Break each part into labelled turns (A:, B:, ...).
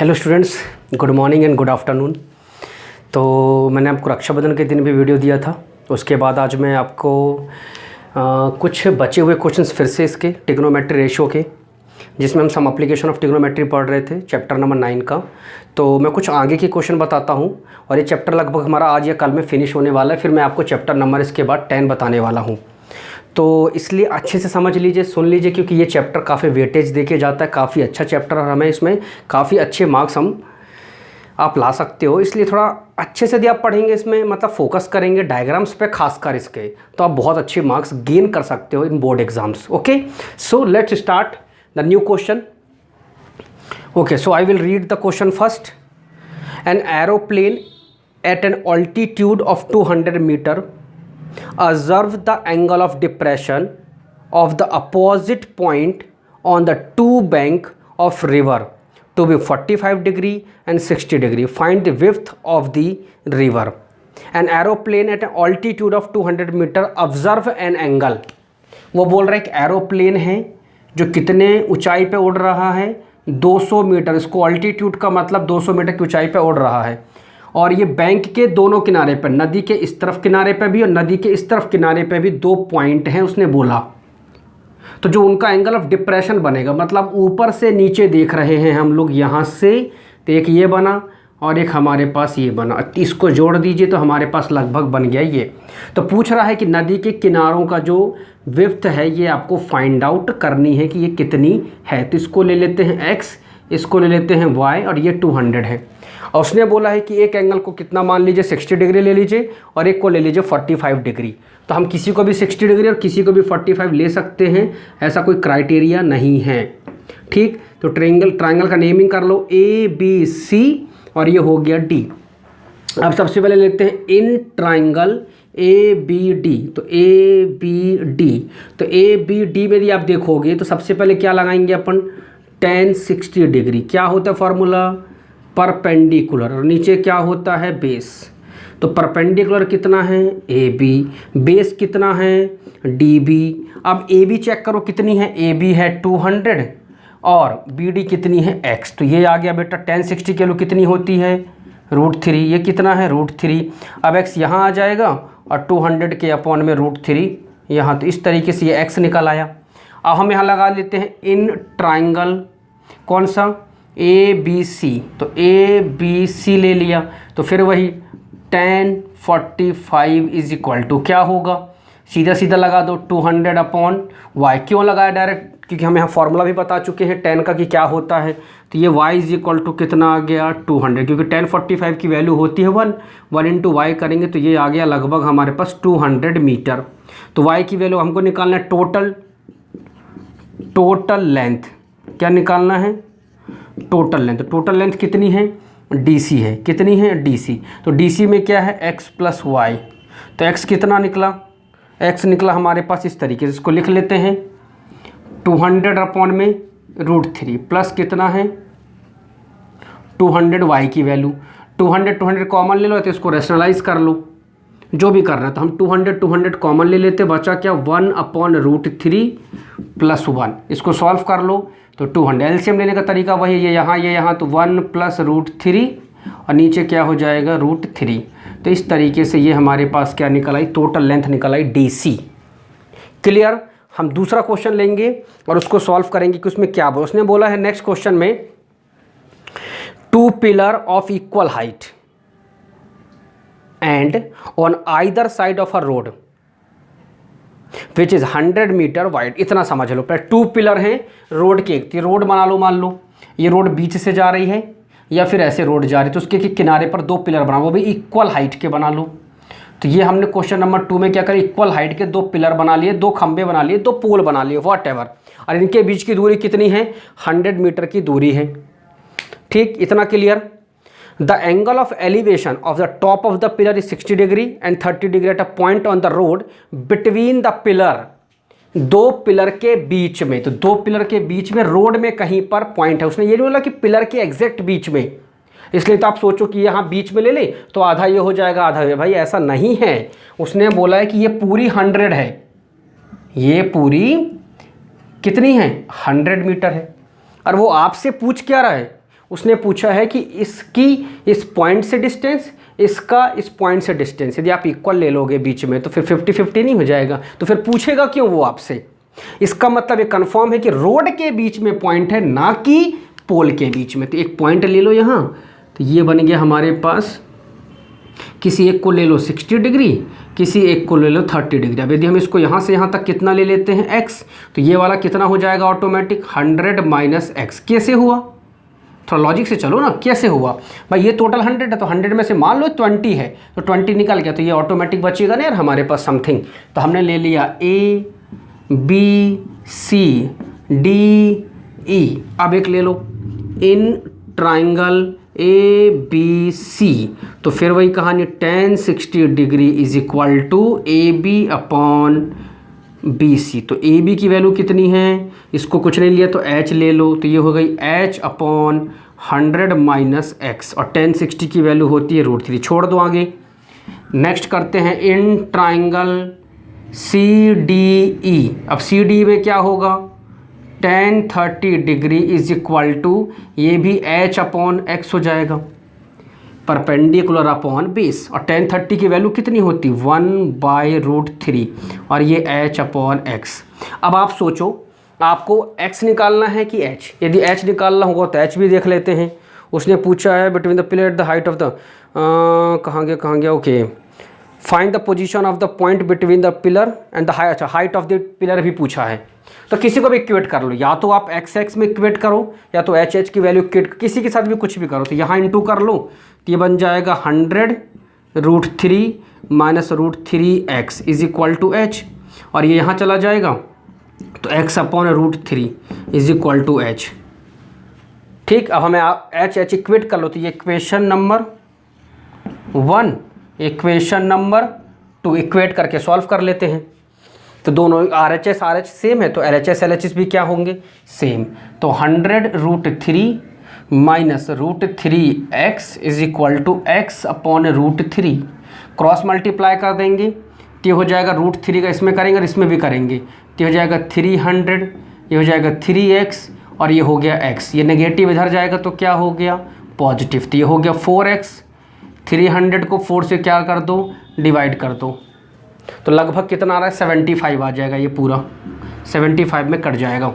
A: Hello students, good morning and good afternoon. तो मैंने आपको रक्षाबंधन के दिन भी वीडियो दिया था। उसके बाद आज मैं आपको कुछ बचे हुए क्वेश्चंस फिर से इसके ट्रिग्नोमेट्री रेशियो के, जिसमें हम सम एप्लीकेशन ऑफ ट्रिग्नोमेट्री पढ़ रहे थे चैप्टर नंबर 9 का। तो मैं कुछ आगे के क्वेश्चन बताता हूँ और ये चैप्टर लगभग हमारा आज या कल में फिनिश होने वाला है। फिर मैं आपको चैप्टर नंबर इसके बाद 10 बताने वाला हूँ। तो इसलिए अच्छे से समझ लीजिए, सुन लीजिए, क्योंकि ये चैप्टर काफ़ी वेटेज देके जाता है, काफ़ी अच्छा चैप्टर और हमें इसमें काफ़ी अच्छे मार्क्स आप ला सकते हो। इसलिए थोड़ा अच्छे से यदि आप पढ़ेंगे, इसमें मतलब फोकस करेंगे डायग्राम्स पे खासकर इसके, तो आप बहुत अच्छे मार्क्स गेन कर सकते हो in board exams. Okay, so let's start the new question. Okay, so I will read the question first. An aeroplane at an altitude of 200 metre observe the angle of depression of the opposite point on the two bank of river to be 45 degree and 60 degree. Find the width of the river. An aeroplane at an altitude of 200 meter observe an angle. वो बोल रहा है एक aeroplane है जो कितने ऊंचाई पे उड़ रहा है, 200 मीटर। इसको ऑल्टीट्यूड का मतलब 200 मीटर की ऊंचाई पे उड़ रहा है और ये बैंक के दोनों किनारे पर, नदी के इस तरफ किनारे पे भी और नदी के इस तरफ किनारे पे भी दो पॉइंट हैं उसने बोला। तो जो उनका एंगल ऑफ डिप्रेशन बनेगा, मतलब ऊपर से नीचे देख रहे हैं हम लोग यहाँ से, तो एक ये बना और एक हमारे पास ये बना। इसको जोड़ दीजिए तो हमारे पास लगभग बन गया ये। तो पूछ रहा है कि नदी के किनारों का जो विड्थ है ये आपको फाइंड आउट करनी है कि ये कितनी है। तो इसको ले लेते हैं x, इसको ले लेते हैं y और ये 200 है। और उसने बोला है कि एक एंगल को कितना मान लीजिए 60 डिग्री ले लीजिए और एक को ले लीजिए 45 डिग्री। तो हम किसी को भी 60 डिग्री और किसी को भी 45 ले सकते हैं, ऐसा कोई क्राइटेरिया नहीं है। ठीक, तो ट्रायंगल का नेमिंग कर लो ABC और ये हो गया D। अब सबसे पहले लेते हैं इन ट्रायंगल ABD। तो ABD, तो ABD में यदि आप देखोगे तो सबसे पहले क्या लगाएंगे अपन, tan 60 डिग्री। क्या होता है फॉर्मूला, परपेंडिकुलर, और नीचे क्या होता है, बेस। तो परपेंडिकुलर कितना है AB, बेस कितना है DB। अब AB चेक करो कितनी है, AB है 200 और BD कितनी है x। तो ये आ गया बेटा, tan 60 की वैल्यू कितनी होती है, √3। ये कितना है, √3। अब x यहाँ आ जाएगा और 200 के अपॉन में √3 यहाँ। तो इस तरीके से ये x निकल आया। अब हम यहाँ लगा लेते हैं इन ट्राइंगल कौन सा, ABC। तो ABC ले लिया तो फिर वही tan 45 इज इक्वल टू क्या होगा, सीधा सीधा लगा दो 200 अपॉन y। क्यों लगाया डायरेक्ट, क्योंकि हम यहाँ फॉर्मूला भी बता चुके हैं tan का कि क्या होता है। तो ये y इज इक्वल टू कितना आ गया 200, क्योंकि tan 45 की वैल्यू होती है 1 इंटू y करेंगे तो ये आ गया लगभग हमारे पास 200 मीटर। तो y की वैल्यू हमको निकालना है टोटल लेंथ। क्या निकालना है, टोटल लेंथ। टोटल लेंथ कितनी है, DC है, कितनी है DC। तो DC में क्या है x प्लस वाई। तो x कितना निकला, x निकला हमारे पास इस तरीके से, इसको लिख लेते हैं 200 अपॉन में √3 प्लस कितना है 200 y की वैल्यू। 200 कॉमन ले लो तो इसको रैशनलाइज कर लो, जो भी करना है। तो हम 200 कॉमन ले लेते, बचा क्या 1 अपॉन √3 प्लस 1। इसको सॉल्व कर लो तो 200। एलसीएम लेने का तरीका वही, ये यहाँ तो 1 प्लस √3 और नीचे क्या हो जाएगा √3। तो इस तरीके से ये हमारे पास क्या निकल आई, टोटल लेंथ निकल आई DC। क्लियर। हम दूसरा क्वेश्चन लेंगे और उसको सॉल्व करेंगे कि उसमें क्या बोला। उसने बोला है नेक्स्ट क्वेश्चन में 2 pillar of equal height and on either side of a road which is 100 metre wide. इतना समझ लो, पहले 2 पिलर हैं रोड के। एक रोड बना लो, मान लो ये रोड बीच से जा रही है या फिर ऐसे रोड जा रही है, तो उसके किनारे पर 2 पिलर बना, वो भी इक्वल हाइट के बना लो। तो ये हमने क्वेश्चन नंबर 2 में क्या करें, इक्वल हाइट के 2 पिलर बना लिए, 2 खंबे बना लिए, 2 पोल बना लिए, वॉट एवर। और इनके बीच की दूरी कितनी है, 100 मीटर की दूरी है। ठीक, इतना clear. The angle of elevation of the top of the pillar is 60 degree and 30 degree at a point on the road between the pillar। 2 pillar के बीच में, तो 2 पिलर के बीच में रोड में कहीं पर पॉइंट है। उसने ये नहीं बोला कि पिलर के एग्जैक्ट बीच में, इसलिए तो आप सोचो कि यहाँ बीच में ले ले तो आधा ये हो जाएगा आधा ये, भाई ऐसा नहीं है। उसने बोला है कि ये पूरी 100 है, ये पूरी कितनी है 100 मीटर है। और वो आपसे पूछ क्या रहा है, उसने पूछा है कि इसकी इस पॉइंट से डिस्टेंस, इसका इस पॉइंट से डिस्टेंस यदि आप इक्वल ले लोगे बीच में तो फिर 50-50 नहीं हो जाएगा। तो फिर पूछेगा क्यों वो आपसे? इसका मतलब ये कंफर्म है कि रोड के बीच में पॉइंट है, ना कि पोल के बीच में। तो एक पॉइंट ले लो यहाँ, तो ये बन गया हमारे पास, किसी एक को ले लो 60 डिग्री, किसी एक को ले लो 30 डिग्री। अब यदि हम इसको यहाँ से यहाँ तक कितना ले लेते हैं x, तो ये वाला कितना हो जाएगा ऑटोमेटिक 100 माइनस x। कैसे हुआ? थोड़ा लॉजिक से चलो ना, कैसे हुआ भाई? ये टोटल 100 है तो 100 में से मान लो 20 है तो 20 निकल गया, तो ये ऑटोमेटिक बचेगा ना यार हमारे पास समथिंग। तो हमने ले लिया A B C D E। अब एक ले लो इन ट्राइंगल ABC, तो फिर वही कहानी tan 60 degree is equal to AB upon BC। तो AB की वैल्यू कितनी है? इसको कुछ नहीं लिया तो H ले लो, तो ये हो गई H अपॉन 100 माइनस X, और tan 60 की वैल्यू होती है √3। छोड़ दो आगे। नेक्स्ट करते हैं इन ट्राइंगल CDE। अब CD में क्या होगा? tan 30 degree is equal to, ये भी H अपॉन X हो जाएगा, परपेंडिकुलर अपॉन बेस। और tan 30 की वैल्यू कितनी होती? 1/√3, और ये H अपॉन X। अब आप सोचो आपको X निकालना है कि H? यदि H निकालना होगा तो H भी देख लेते हैं। उसने पूछा है between the pillar at the height of the, कहाँ गया okay, find the position of the point between the pillar and the height. अच्छा, हाइट ऑफ द पिलर भी पूछा है, तो किसी को भी इक्वेट कर लो, या तो आप x में इक्वेट करो या तो h की वैल्यू इक्वेट, किसी के साथ भी कुछ भी करो। तो यहाँ इंटू कर लो, तो ये बन जाएगा 100√3 minus √3x is equal to h, और ये यहाँ चला जाएगा तो x upon √3 is equal to h। ठीक, अब हमें h इक्वेट कर लो, तो ये equation number 1, equation number 2 equate करके सॉल्व कर लेते हैं। तो दोनों RHS RH सेम है तो LHS LHS भी क्या होंगे? सेम। तो 100√3 minus √3x is equal to x upon √3, cross multiply कर देंगे तो ये हो जाएगा √3 का इसमें करेंगे और इसमें भी करेंगे, तो ये हो जाएगा 300, ये हो जाएगा 3x, और ये हो गया x। ये नेगेटिव इधर जाएगा तो क्या हो गया? पॉजिटिव। तो ये हो गया 4x। 300 को 4 से क्या कर दो? डिवाइड कर दो, तो लगभग कितना आ रहा है? 75 आ जाएगा, ये पूरा 75 में कट जाएगा।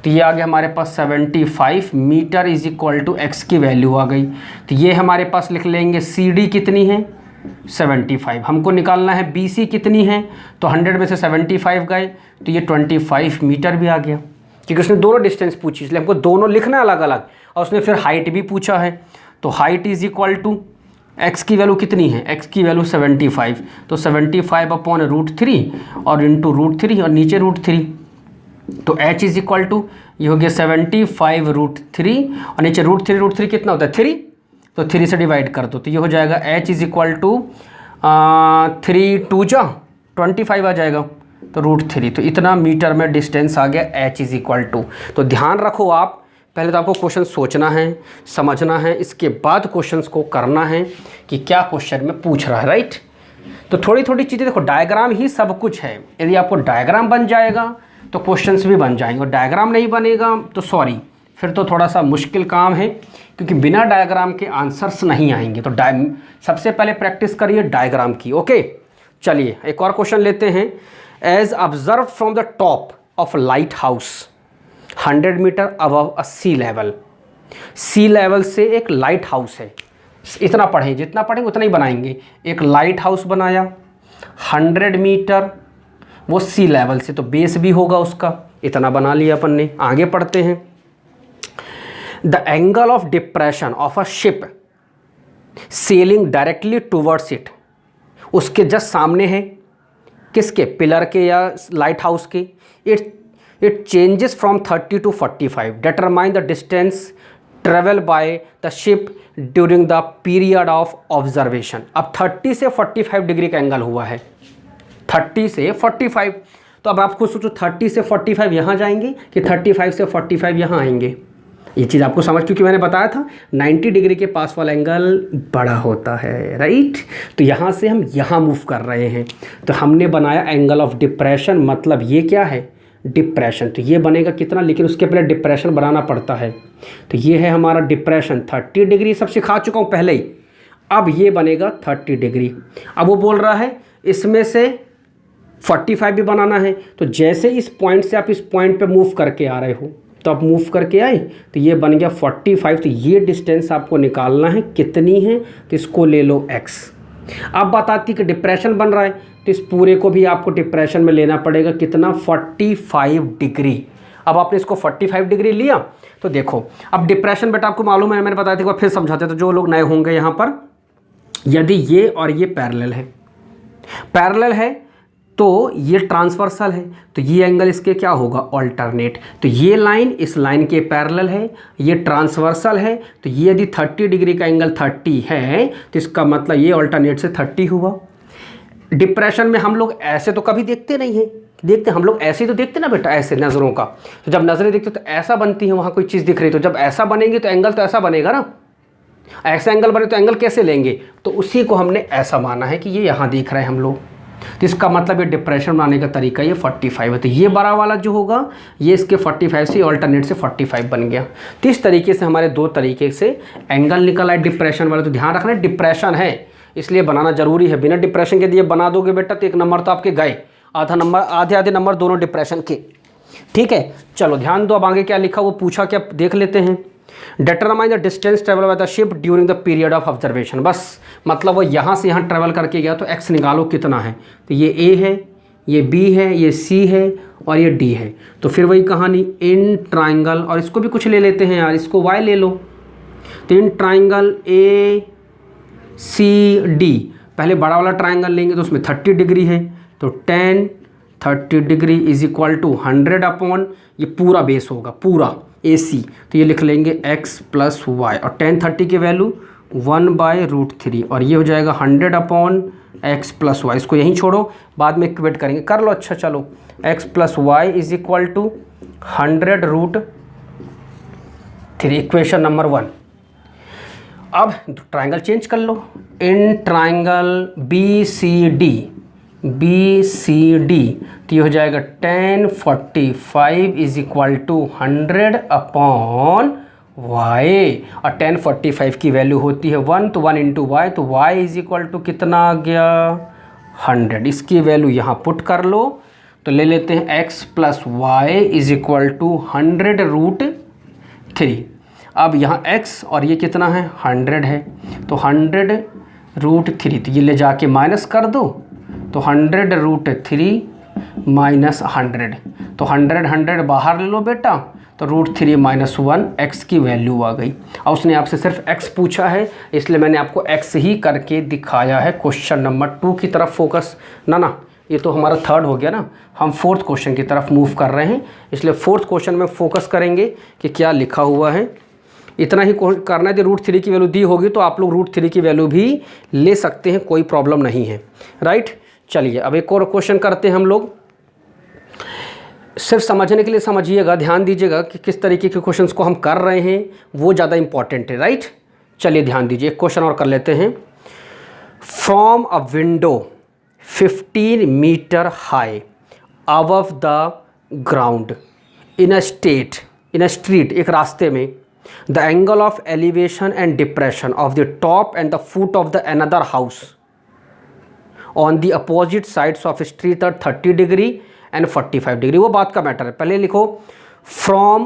A: तो ये आ गया हमारे पास 75 metre is equal to x की वैल्यू आ गई। तो ये हमारे पास लिख लेंगे CD कितनी है? 75। हमको निकालना है BC कितनी है, तो 100 में से 75 गए तो ये 25 मीटर भी आ गया, क्योंकि उसने दोनों डिस्टेंस पूछी इसलिए हमको दोनों लिखना है अलग अलग। और उसने फिर हाइट भी पूछा है, तो height is equal to x की वैल्यू कितनी है? x की वैल्यू 75, तो 75 अपॉन √3 और इंटू √3 और नीचे √3, तो h इज इक्वल टू ये हो गया 75√3 और नीचे √3 कितना होता है? 3, तो 3 से डिवाइड कर दो, तो ये हो जाएगा h इज इक्वल टू 3 2 जा 25 आ जाएगा, तो √3। तो इतना मीटर में डिस्टेंस आ गया h इज इक्वल टू। तो ध्यान रखो, आप पहले तो आपको क्वेश्चन सोचना है, समझना है, इसके बाद क्वेश्चंस को करना है कि क्या क्वेश्चन में पूछ रहा है, राइट। तो थोड़ी थोड़ी चीज़ें देखो, डायग्राम ही सब कुछ है। यदि आपको डायग्राम बन जाएगा तो क्वेश्चंस भी बन जाएंगे, और डायग्राम नहीं बनेगा तो सॉरी, फिर तो थोड़ा सा मुश्किल काम है, क्योंकि बिना डायग्राम के आंसर्स नहीं आएंगे। तो सबसे पहले प्रैक्टिस करिए डायग्राम की। ओके, चलिए एक और क्वेश्चन लेते हैं। As observe from the top of lighthouse 100 metre above a sea level. Sea level से एक लाइट हाउस है, इतना पढ़ें, जितना पढ़ेंगे उतना ही बनाएंगे। एक लाइट हाउस बनाया 100 मीटर, वो सी लेवल से, तो बेस भी होगा उसका, इतना बना लिया अपन ने। आगे पढ़ते हैं। The angle of depression of a ship selling directly towards it, उसके जस्ट सामने है, किसके? पिलर के या लाइट हाउस के। It changes from 30 to 45। Determine the distance travel by the ship during the period of observation. अब 30 से 45 degree का एंगल हुआ है, 30 से 45। तो अब आप खुद सोचो 30 से 45 यहाँ जाएंगे कि 35 से 45 यहाँ आएंगे। ये चीज़ आपको समझ, क्योंकि मैंने बताया था 90 डिग्री के पास वाला एंगल बड़ा होता है, राइट। तो यहाँ से हम यहाँ मूव कर रहे हैं, तो हमने बनाया एंगल ऑफ डिप्रेशन, मतलब ये क्या है? डिप्रेशन। तो ये बनेगा कितना, लेकिन उसके पहले डिप्रेशन बनाना पड़ता है। तो ये है हमारा डिप्रेशन 30 डिग्री, सब सिखा चुका हूँ पहले ही। अब ये बनेगा 30 डिग्री। अब वो बोल रहा है इसमें से 45 भी बनाना है। तो जैसे इस पॉइंट से आप इस पॉइंट पे मूव करके आ रहे हो, तो आप मूव करके आए तो ये बन गया 45। तो ये डिस्टेंस आपको निकालना है कितनी है, तो इसको ले लो x। अब बताती कि डिप्रेशन बन रहा है, तो इस पूरे को भी आपको डिप्रेशन में लेना पड़ेगा कितना, 45 डिग्री। अब आपने इसको 45 डिग्री लिया तो देखो, अब डिप्रेशन बेटा आपको मालूम है, मैंने बताया था, फिर समझाते। तो जो लोग नए होंगे यहाँ पर, यदि ये और ये पैरेलल है तो ये ट्रांसवर्सल है, तो ये एंगल इसके क्या होगा, ऑल्टरनेट। तो ये लाइन इस लाइन के पैरेलल है, ये ट्रांसवर्सल है, तो ये यदि 30 डिग्री का एंगल 30 है तो इसका मतलब ये ऑल्टरनेट से 30 हुआ। डिप्रेशन में हम लोग ऐसे तो कभी देखते नहीं हैं, देखते हम लोग ऐसे ही तो देखते ना बेटा, ऐसे नज़रों का। तो जब नज़रें देखते तो ऐसा बनती है, वहाँ कोई चीज़ दिख रही, तो जब ऐसा बनेंगे तो एंगल तो ऐसा बनेगा ना, ऐसा एंगल बने तो एंगल कैसे लेंगे, तो उसी को हमने ऐसा माना है कि ये यहाँ देख रहे हैं हम लोग। तो इसका मतलब ये डिप्रेशन बनाने का तरीका ये 45 है। तो ये बड़ा वाला जो होगा ये इसके 45 से ऑल्टरनेट से 45 बन गया। तो इस तरीके से हमारे दो तरीके से एंगल निकल आए डिप्रेशन वाले। तो ध्यान रखना डिप्रेशन है इसलिए बनाना जरूरी है, बिना डिप्रेशन के दिए बना दोगे बेटा तो 1 नंबर तो आपके गए, आधा नंबर, आधे नंबर दोनों डिप्रेशन के। ठीक है, चलो ध्यान दो। अब आगे क्या लिखा वो पूछा, क्या देख लेते हैं। Determine the distance travel by the ship during the period of observation. बस मतलब वो यहाँ से यहाँ ट्रेवल करके गया, तो x निकालो कितना है। तो ये a है, ये b है, ये c है और ये d है। तो फिर वही कहानी इन ट्राइंगल, और इसको भी कुछ ले लेते हैं यार, इसको y ले लो। तो in triangle a c d, पहले बड़ा वाला ट्राइंगल लेंगे तो उसमें 30 डिग्री है, तो tan 30 degree is equal to 100 upon, ये पूरा बेस होगा पूरा AC। तो ये लिख लेंगे x प्लस वाई, और tan 30 की वैल्यू 1/√3, और ये हो जाएगा 100 अपॉन x प्लस वाई। इसको यहीं छोड़ो, बाद में इक्वेट करेंगे, कर लो। अच्छा चलो, x plus y is equal to 100√3, equation number 1। अब ट्राइंगल चेंज कर लो, इन ट्राइंगल BCD, तो ये हो जाएगा tan 45 is equal to 100 upon y, और tan 45 की वैल्यू होती है 1, तो 1 इंटू वाई, तो y इज इक्वल टू कितना आ गया 100। इसकी वैल्यू यहाँ पुट कर लो, तो ले लेते हैं x plus y is equal to 100√3। अब यहाँ x और ये कितना है 100 है, तो 100√3, तो ये ले जाके माइनस कर दो, तो 100√3 माइनस 100, तो 100 बाहर ले लो बेटा, तो √3 माइनस 1 x की वैल्यू आ गई। और उसने आपसे सिर्फ x पूछा है, इसलिए मैंने आपको x ही करके दिखाया है। क्वेश्चन नंबर 2 की तरफ फोकस ना, ये तो हमारा 3rd हो गया ना, हम 4th क्वेश्चन की तरफ मूव कर रहे हैं, इसलिए 4th क्वेश्चन में फोकस करेंगे कि क्या लिखा हुआ है। इतना ही करना है। यदि √3 की वैल्यू दी होगी तो आप लोग √3 की वैल्यू भी ले सकते हैं, कोई प्रॉब्लम नहीं है, राइट। चलिए अब एक और क्वेश्चन करते हैं हम लोग। सिर्फ समझने के लिए समझिएगा, ध्यान दीजिएगा कि किस तरीके के क्वेश्चंस को हम कर रहे हैं, वो ज़्यादा इंपॉर्टेंट है, राइट। चलिए ध्यान दीजिए, एक क्वेश्चन और कर लेते हैं। From a window 15 metre high above the ground in a street, एक रास्ते में, the angle of elevation and depression of the top and the foot of the another house on the opposite sides of street are 30 degree and 45 degree. वो बात का matter है। पहले लिखो from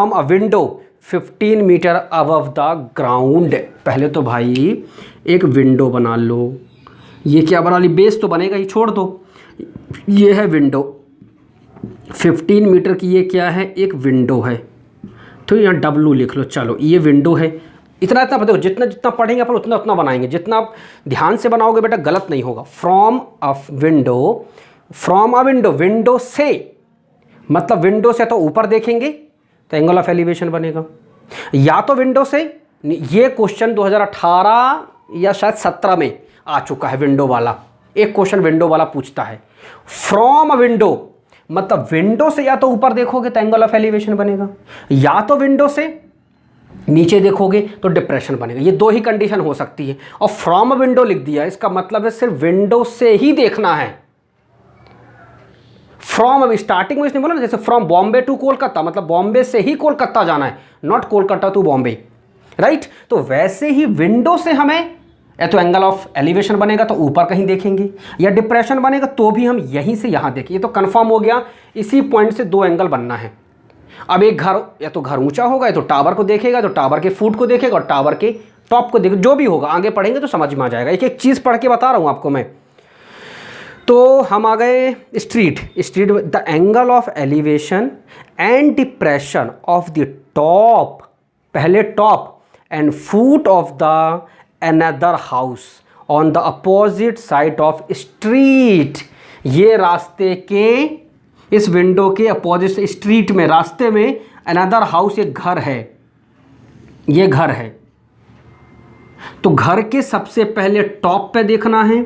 A: a window 15 metre above the ground. पहले तो भाई एक विंडो बना लो, ये क्या बना ली, बेस तो बनेगा ही, छोड़ दो। ये है विंडो 15 मीटर की, ये क्या है, एक विंडो है, तो यहाँ W लिख लो। चलो ये विंडो है, इतना पता हो, जितना जितना पढ़ेंगे अपन उतना उतना बनाएंगे, जितना आप ध्यान से बनाओगे बेटा गलत नहीं होगा। फ्रॉम अ विंडो, विंडो से मतलब विंडो से तो ऊपर देखेंगे तो एंगल ऑफ एलिवेशन बनेगा, या तो विंडो से, ये क्वेश्चन 2018 या शायद 17 में आ चुका है विंडो वाला, एक क्वेश्चन विंडो वाला पूछता है। फ्रॉम अ विंडो मतलब विंडो से या तो ऊपर देखोगे तो एंगल ऑफ एलिवेशन बनेगा, या तो विंडो से नीचे देखोगे तो डिप्रेशन बनेगा। ये दो ही कंडीशन हो सकती है, और फ्रॉम अ विंडो लिख दिया, इसका मतलब है सिर्फ विंडो से ही देखना है। फ्रॉम, अभी स्टार्टिंग में इसने बोला ना, जैसे फ्रॉम बॉम्बे टू कोलकाता, मतलब बॉम्बे से ही कोलकाता जाना है, not Kolkata to Bombay, right. तो वैसे ही विंडो से हमें या तो एंगल ऑफ एलिवेशन बनेगा तो ऊपर कहीं देखेंगे, या डिप्रेशन बनेगा तो भी हम यहीं से यहाँ देखेंगे। तो कंफर्म हो गया, इसी पॉइंट से दो एंगल बनना है। अब एक घर, या तो घर ऊंचा होगा, या तो टावर को देखेगा, तो टावर के फुट को देखेगा और टावर के टॉप को देखेगा, जो भी होगा आगे पढ़ेंगे तो समझ में आ जाएगा। एक एक चीज़ पढ़ के बता रहा हूँ आपको मैं। तो हम आ गए street, the angle of elevation and depression of the top, पहले top and foot of the another house on the opposite side of street. ये रास्ते के, इस विंडो के अपोजिट स्ट्रीट में, रास्ते में अनदर हाउस, एक घर है, ये घर है। तो घर के सबसे पहले टॉप पे देखना है,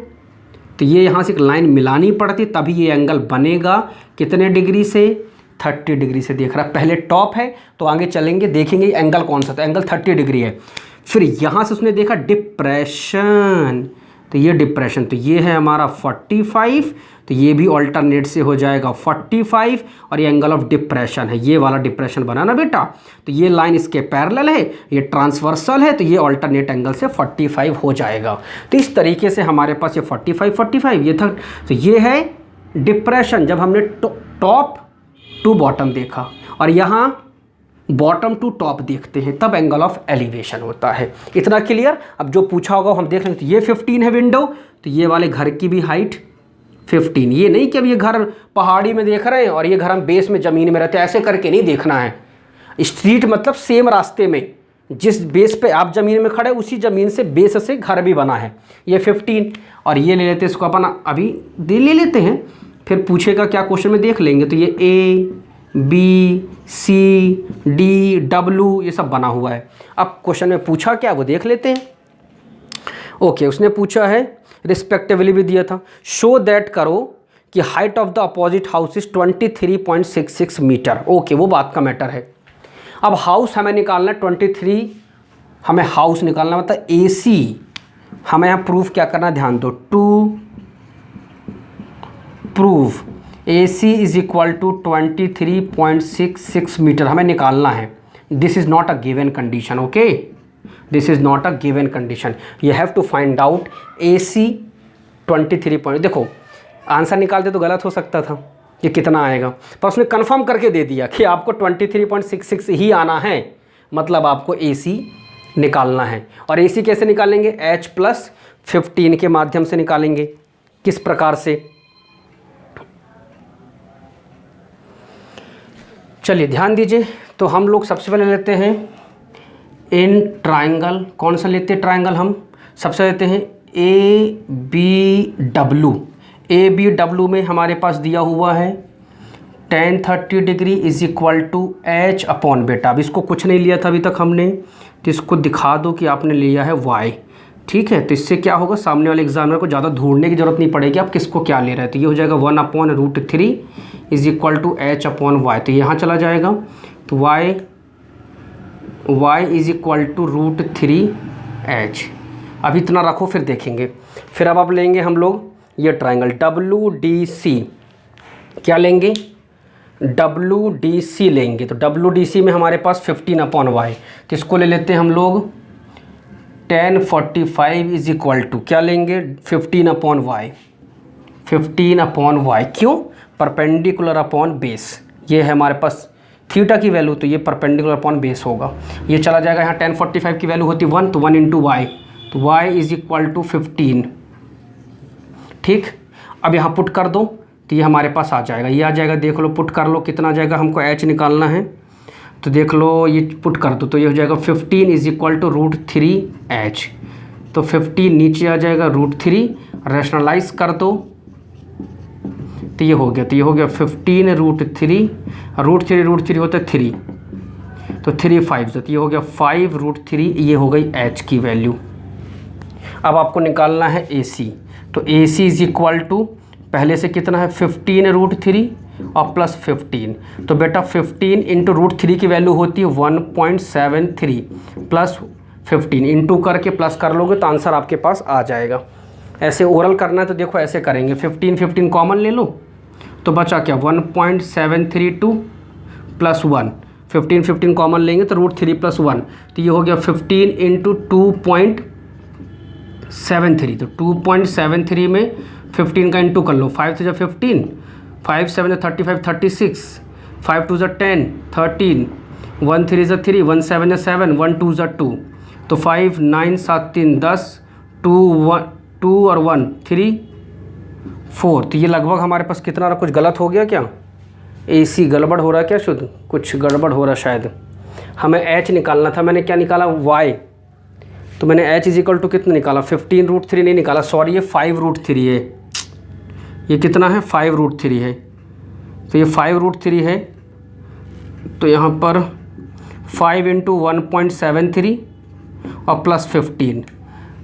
A: तो ये यहाँ से एक लाइन मिलानी पड़ती, तभी ये एंगल बनेगा। कितने डिग्री से? 30 डिग्री से देख रहा है। पहले टॉप है तो आगे चलेंगे देखेंगे एंगल कौन सा, तो एंगल 30 डिग्री है। फिर यहाँ से उसने देखा डिप्रेशन, तो ये डिप्रेशन, तो ये है हमारा 45, तो ये भी ऑल्टरनेट से हो जाएगा 45, और ये एंगल ऑफ डिप्रेशन है, ये वाला डिप्रेशन बना ना बेटा। तो ये लाइन इसके पैरेलल है, ये ट्रांसवर्सल है, तो ये ऑल्टरनेट एंगल से 45 हो जाएगा। तो इस तरीके से हमारे पास ये 45 ये था। तो ये है डिप्रेशन जब हमने टॉप टू बॉटम देखा, और यहाँ बॉटम टू टॉप देखते हैं, तब एंगल ऑफ एलिवेशन होता है। इतना क्लियर? अब जो पूछा होगा हम देख लेंगे। तो ये 15 है विंडो, तो ये वाले घर की भी हाइट 15। ये नहीं कि अब ये घर पहाड़ी में देख रहे हैं और ये घर हम बेस में ज़मीन में रहते हैं, ऐसे करके नहीं देखना है। स्ट्रीट मतलब सेम रास्ते में, जिस बेस पे आप ज़मीन में खड़े उसी ज़मीन से बेस से घर भी बना है। ये 15, और ये ले लेते हैं इसको अपन अभी ले लेते हैं, फिर पूछेगा क्या क्वेश्चन में देख लेंगे। तो ये A B C D W ये सब बना हुआ है। अब क्वेश्चन में पूछा क्या वो देख लेते हैं। ओके, उसने पूछा है रिस्पेक्टिवली भी दिया था, शो दैट करो कि height of the opposite house is 23.66 metre. Okay, वो बात का मैटर है। अब हाउस हमें निकालना है 23, हमें हाउस निकालना मतलब AC हमें यहाँ प्रूफ क्या करना, ध्यान दो, to proof AC is equal to 23.66 metre हमें निकालना है। This is not a given condition, okay, this is not a given condition, you have to find out AC 23 point. देखो आंसर निकालते तो गलत हो सकता था कि कितना आएगा, पर उसने कंफर्म करके दे दिया कि आपको 23.66 ही आना है, मतलब आपको AC निकालना है। और AC कैसे निकालेंगे? H प्लस 15 के माध्यम से निकालेंगे। किस प्रकार से? चलिए ध्यान दीजिए। तो हम लोग सबसे पहले लेते हैं इन ट्राइंगल, कौन सा लेते हैं ट्राइंगल? हम सबसे लेते हैं ABW। ABW में हमारे पास दिया हुआ है tan 30 degree is equal to H upon बेटा। अब इसको कुछ नहीं लिया था अभी तक हमने, तो इसको दिखा दो कि आपने लिया है Y, ठीक है। तो इससे क्या होगा, सामने वाले एग्जामिनर को ज़्यादा ढूंढने की जरूरत नहीं पड़ेगी आप किसको क्या ले रहे हैं। तो ये हो जाएगा 1/√3 is equal to H upon Y। तो यहाँ चला जाएगा, तो y is equal to √3H। अब इतना रखो फिर देखेंगे। फिर अब लेंगे हम लोग ये ट्राइंगल WDC, क्या लेंगे? WDC लेंगे। तो WDC में हमारे पास 15/y, तो इसको ले लेते हैं हम लोग tan 45 इज इक्वल टू क्या लेंगे? 15/y, 15/y। क्यों? परपेंडिकुलर अपॉन बेस, ये है हमारे पास थीटा की वैल्यू, तो ये परपेंडिकुलर अपॉन बेस होगा। ये चला जाएगा, यहाँ tan 45 की वैल्यू होती 1, तो 1 इंटू वाई, तो y इज इक्वल टू 15, ठीक। अब यहाँ पुट कर दो तो ये हमारे पास आ जाएगा, ये आ जाएगा, देख लो पुट कर लो कितना आ जाएगा, हमको H निकालना है तो देख लो, ये पुट कर दो तो ये हो जाएगा 15 इज इक्वल टू √3H। तो 15 नीचे आ जाएगा √3, रैशनलाइज कर दो तो ये हो गया, 15 √3 होता है 3, तो 3 5, तो ये हो गया 5√3, ये हो गई H की वैल्यू। अब आपको निकालना है AC, तो AC इज इक्वल टू पहले से कितना है 15√3 और प्लस 15, तो बेटा 15 इंटू √3 की वैल्यू होती है 1.73 प्लस 15 इंटू करके प्लस कर लोगे तो आंसर आपके पास आ जाएगा। ऐसे ओरल करना है तो देखो ऐसे करेंगे, 15 कॉमन ले लो तो बचा क्या 1.732 प्लस 1, 15 कॉमन लेंगे तो √3 + 1, तो ये हो गया 15 × 2.73। तो 2.73 में 15 का इंटू कर लो, 5 से 15, 5 7 35, 36, 5 2 10, 13, 1 3 3, 1 7 7, 1 2 2, तो 5 9 7 3 10, 2 और 1 3 4। तो ये लगभग हमारे पास कितना रहा? कुछ गलत हो गया क्या? AC गड़बड़ हो रहा है क्या? शुद्ध कुछ गड़बड़ हो रहा शायद। हमें H निकालना था, मैंने क्या निकाला? Y। तो मैंने H = कितना निकाला? 15 √3 नहीं निकाला, सॉरी, ये 5 √3 है। ये कितना है? 5 √3 है। तो ये 5 √3 है, तो यहाँ पर 5 × 1.73 और प्लस 15,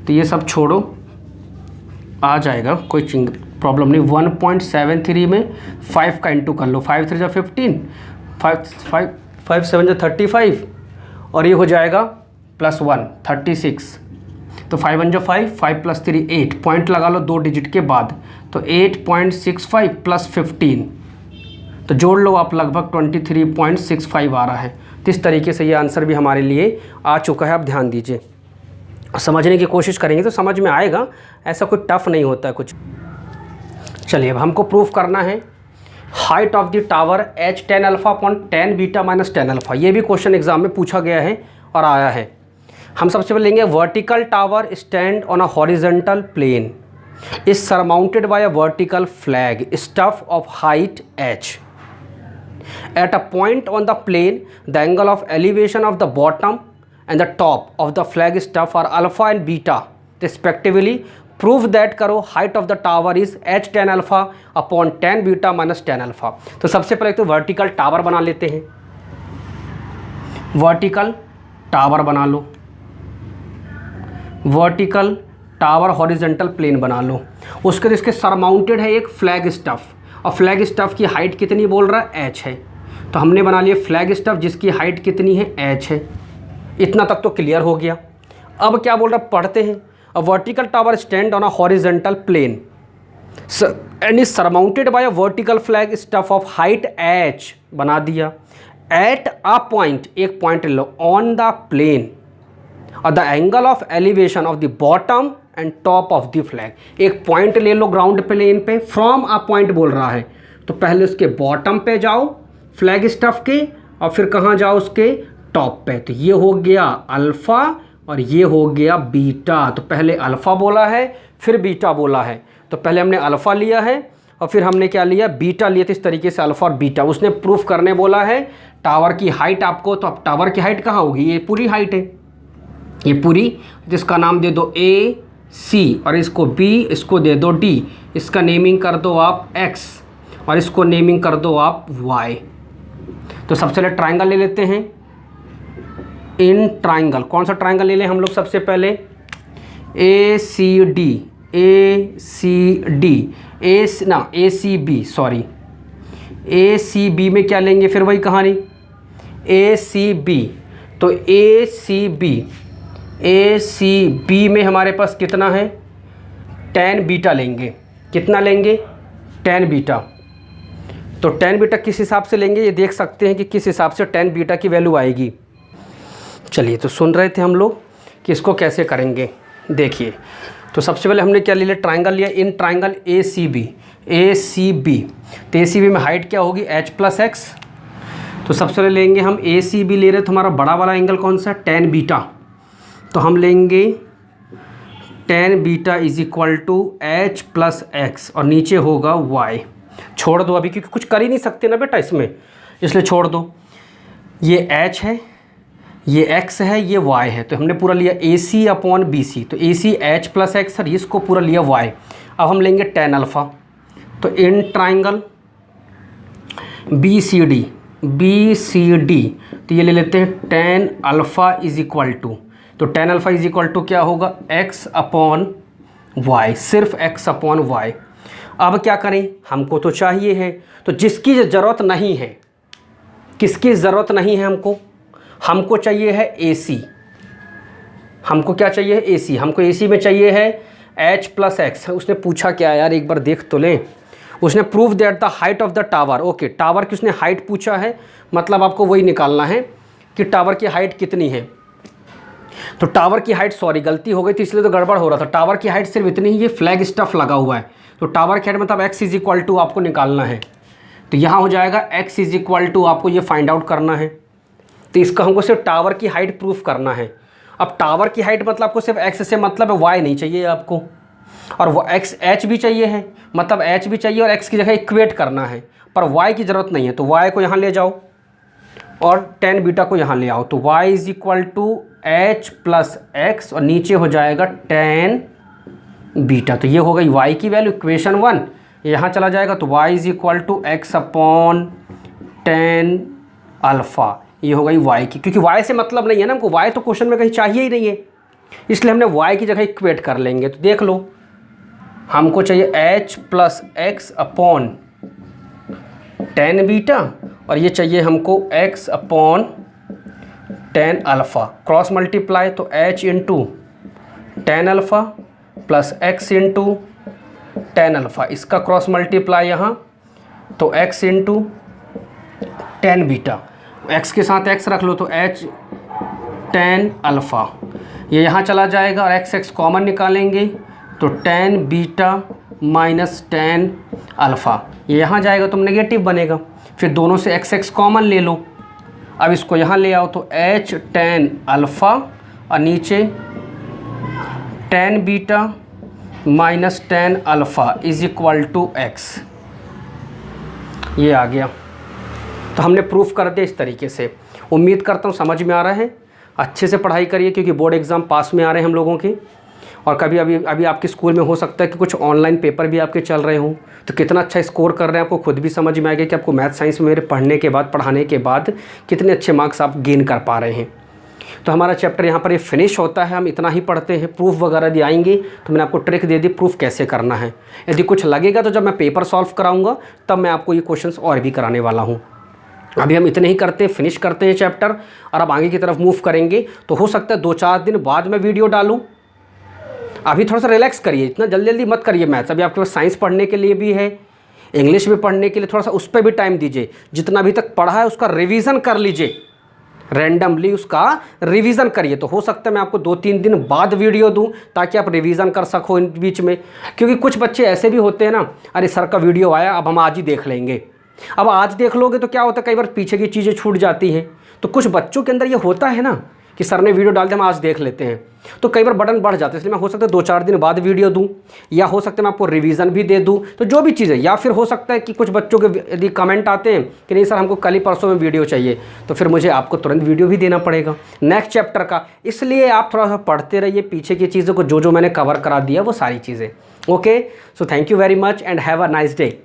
A: तो ये सब छोड़ो, आ जाएगा, कोई प्रॉब्लम नहीं। 1.73 में 5 का इंटू कर लो, 5 3 15, 5 7 35, और ये हो जाएगा +1 36। तो 5 1 5, 5 + 3 8, पॉइंट लगा लो 2 डिजिट के बाद, तो 8.65 + 15, तो जोड़ लो आप, लगभग 23.65 आ रहा है। तो इस तरीके से ये आंसर भी हमारे लिए आ चुका है। आप ध्यान दीजिए, समझने की कोशिश करेंगे तो समझ में आएगा, ऐसा कोई टफ नहीं होता है कुछ। चलिए, अब हमको प्रूफ करना है height of the tower H10 alpha upon 10 beta minus 10 alpha. ये भी क्वेश्चन एग्जाम में पूछा गया है और आया है। हम सबसे पहले लेंगे vertical tower stand on a horizontal plane is surmounted by a vertical flag staff of height h। At a point on the plane, the angle of elevation of the bottom and the top of the flag stuff are alpha and beta respectively. Prove that करो height of the tower is H10 alpha upon 10 beta minus 10 alpha. तो सबसे पहले तो vertical tower बना लेते हैं। Vertical tower बना लो, vertical tower horizontal plane बना लो। उसके बाद इसके सरमाउंटेड है एक फ्लैग स्टफ, और फ्लैग स्टफ की हाइट कितनी बोल रहा है? h है। तो हमने बना लिया फ्लैग स्टफ जिसकी हाइट कितनी है? h है। इतना तक तो क्लियर हो गया। अब क्या बोल रहा है, पढ़ते हैं। A vertical tower stand on a horizontal plane and is surmounted by a vertical flag staff of height h, बना दिया। एट अ पॉइंट, एक पॉइंट ले लो, ऑन द प्लेन और the angle of elevation of the bottom and top of the flag. एक point ले लो ground plane पे, फ्रॉम अ पॉइंट बोल रहा है, तो पहले उसके बॉटम पे जाओ फ्लैग स्टफ के, और फिर कहाँ जाओ? उसके टॉप पे। तो ये हो गया अल्फ़ा और ये हो गया बीटा। तो पहले अल्फ़ा बोला है, फिर बीटा बोला है। तो पहले हमने अल्फ़ा लिया है और फिर हमने क्या लिया? बीटा लिया। तो इस तरीके से अल्फ़ा और बीटा। उसने प्रूफ करने बोला है टावर की हाइट आपको, तो अब टावर की हाइट कहाँ होगी? ये पूरी हाइट है, ये पूरी। जिसका नाम दे दो AC और इसको B, इसको दे दो D, इसका नेमिंग कर दो आप X और इसको नेमिंग कर दो आप Y। तो सबसे पहले ट्राइंगल ले लेते हैं। इन ट्राइंगल, कौन सा ट्राइंगल ले लें हम लोग? सबसे पहले ACD, ACB, सॉरी, ACB में क्या लेंगे? फिर वही कहानी, ACB। तो ACB में हमारे पास कितना है? 10 बीटा लेंगे। कितना लेंगे? 10 बीटा। तो 10 बीटा किस हिसाब से लेंगे, ये देख सकते हैं कि किस हिसाब से 10 बीटा की वैल्यू आएगी। चलिए, तो सुन रहे थे हम लोग कि इसको कैसे करेंगे। देखिए, तो सबसे पहले हमने क्या ले लिया? ट्राइंगल लिया। In triangle ACB। तो ACB में हाइट क्या होगी? h + x। तो सबसे पहले लेंगे हम ACB ले रहे, तो हमारा बड़ा वाला एंगल कौन सा? 10 बीटा। तो हम लेंगे 10 बीटा = h + x और नीचे होगा y। छोड़ दो अभी, क्योंकि कुछ कर ही नहीं सकते ना बेटा इसमें, इसलिए छोड़ दो। ये h है, ये x है, ये y है। तो हमने पूरा लिया AC अपॉन BC। तो AC h + x और इसको पूरा लिया y। अब हम लेंगे 10 अल्फ़ा। तो इन ट्राइंगल BCD, तो ये ले लेते हैं 10 अल्फ़ा = तो 10 अल्फ़ा = क्या होगा? x अपॉन y, सिर्फ x अपॉन y। अब क्या करें? हमको तो चाहिए है, तो जिसकी ज़रूरत नहीं है, किसकी ज़रूरत नहीं है हमको? हमको चाहिए है AC। हमको क्या चाहिए है? AC। हमको AC में चाहिए है h + x। उसने पूछा क्या यार, एक बार देख तो लें। उसने prove that the height of the tower, okay tower की उसने हाइट पूछा है, मतलब आपको वही निकालना है कि टावर की हाइट कितनी है। तो टावर की हाइट, सॉरी गलती हो गई थी इसलिए तो गड़बड़ हो रहा था, टावर की हाइट सिर्फ इतनी ही, ये फ्लैग स्टफ लगा हुआ है, तो टावर की हाइट मतलब x इज इक्वल टू आपको निकालना है। तो यहाँ हो जाएगा x इज इक्वल टू, आपको ये फाइंड आउट करना है। तो इसका हमको सिर्फ टावर की हाइट प्रूफ करना है। अब टावर की हाइट मतलब आपको सिर्फ x से मतलब है, y नहीं चाहिए आपको, और वो h भी चाहिए है, मतलब h भी चाहिए और x की जगह इक्वेट करना है, पर y की ज़रूरत नहीं है। तो y को यहाँ ले जाओ और tan बीटा को यहाँ ले आओ, तो y is equal to h plus x और नीचे हो जाएगा tan बीटा। तो ये हो गई y की वैल्यू, इक्वेशन 1 यहाँ चला जाएगा, तो y is equal to x upon tan alpha, ये हो गई y की, क्योंकि y से मतलब नहीं है ना हमको, y तो क्वेश्चन में कहीं चाहिए ही नहीं है, इसलिए हमने y की जगह इक्वेट कर लेंगे। तो देख लो, हमको चाहिए h plus x upon tan beta और ये चाहिए हमको x upon tan alpha, cross multiply, तो h into tan alpha plus x into tan alpha, इसका क्रॉस मल्टीप्लाई यहाँ, तो x into tan beta, x के साथ x रख लो तो h tan अल्फ़ा, ये यहाँ चला जाएगा और x कॉमन निकालेंगे तो tan beta minus tan alpha, ये यहाँ जाएगा तो नेगेटिव बनेगा, फिर दोनों से x कॉमन ले लो, अब इसको यहाँ ले आओ तो h tan अल्फ़ा और नीचे tan beta minus tan alpha is equal to x, ये आ गया। तो हमने प्रूफ कर दिया इस तरीके से। उम्मीद करता हूँ समझ में आ रहा है, अच्छे से पढ़ाई करिए क्योंकि बोर्ड एग्ज़ाम पास में आ रहे हैं हम लोगों के, और कभी अभी आपके स्कूल में हो सकता है कि कुछ ऑनलाइन पेपर भी आपके चल रहे हों, तो कितना अच्छा स्कोर कर रहे हैं आपको खुद भी समझ में आएगा कि आपको मैथ साइंस में मेरे पढ़ाने के बाद कितने अच्छे मार्क्स आप गेन कर पा रहे हैं। तो हमारा चैप्टर यहाँ पर ये फिनिश होता है, हम इतना ही पढ़ते हैं। प्रूफ वगैरह भी आएंगे तो मैंने आपको ट्रिक दे दी प्रूफ कैसे करना है। यदि कुछ लगेगा तो जब मैं पेपर सॉल्व कराऊँगा तब मैं आपको ये क्वेश्चंस और भी कराने वाला हूँ। अभी हम इतने ही करते हैं, फिनिश करते हैं चैप्टर और अब आगे की तरफ मूव करेंगे। तो हो सकता है 2-4 दिन बाद मैं वीडियो डालूँ, अभी थोड़ा सा रिलैक्स करिए, इतना जल्दी मत करिए मैथ्स। अभी आपके पास साइंस पढ़ने के लिए भी है, इंग्लिश भी पढ़ने के लिए, थोड़ा सा उस पर भी टाइम दीजिए। जितना अभी तक पढ़ा है उसका रिवीजन कर लीजिए, रैंडमली उसका रिवीजन करिए। तो हो सकता है मैं आपको 2-3 दिन बाद वीडियो दूं ताकि आप रिवीजन कर सको इन बीच में, क्योंकि कुछ बच्चे ऐसे भी होते हैं ना, अरे सर का वीडियो आया अब हम आज ही देख लेंगे। अब आज देख लोगे तो क्या होता है, कई बार पीछे की चीज़ें छूट जाती हैं। तो कुछ बच्चों के अंदर ये होता है ना कि सर ने वीडियो डाल दिया हम आज देख लेते हैं, तो कई बार बटन बढ़ जाते हैं। इसलिए मैं हो सकता है 2-4 दिन बाद वीडियो दूं, या हो सकता है मैं आपको रिवीजन भी दे दूं, तो जो भी चीज़ है। या फिर हो सकता है कि कुछ बच्चों के यदि कमेंट आते हैं कि नहीं सर हमको कल ही परसों में वीडियो चाहिए, तो फिर मुझे आपको तुरंत वीडियो भी देना पड़ेगा नेक्स्ट चैप्टर का। इसलिए आप थोड़ा सा पढ़ते रहिए पीछे की चीज़ों को, जो मैंने कवर करा दिया वो सारी चीज़ें। Okay, so thank you very much and have a nice day.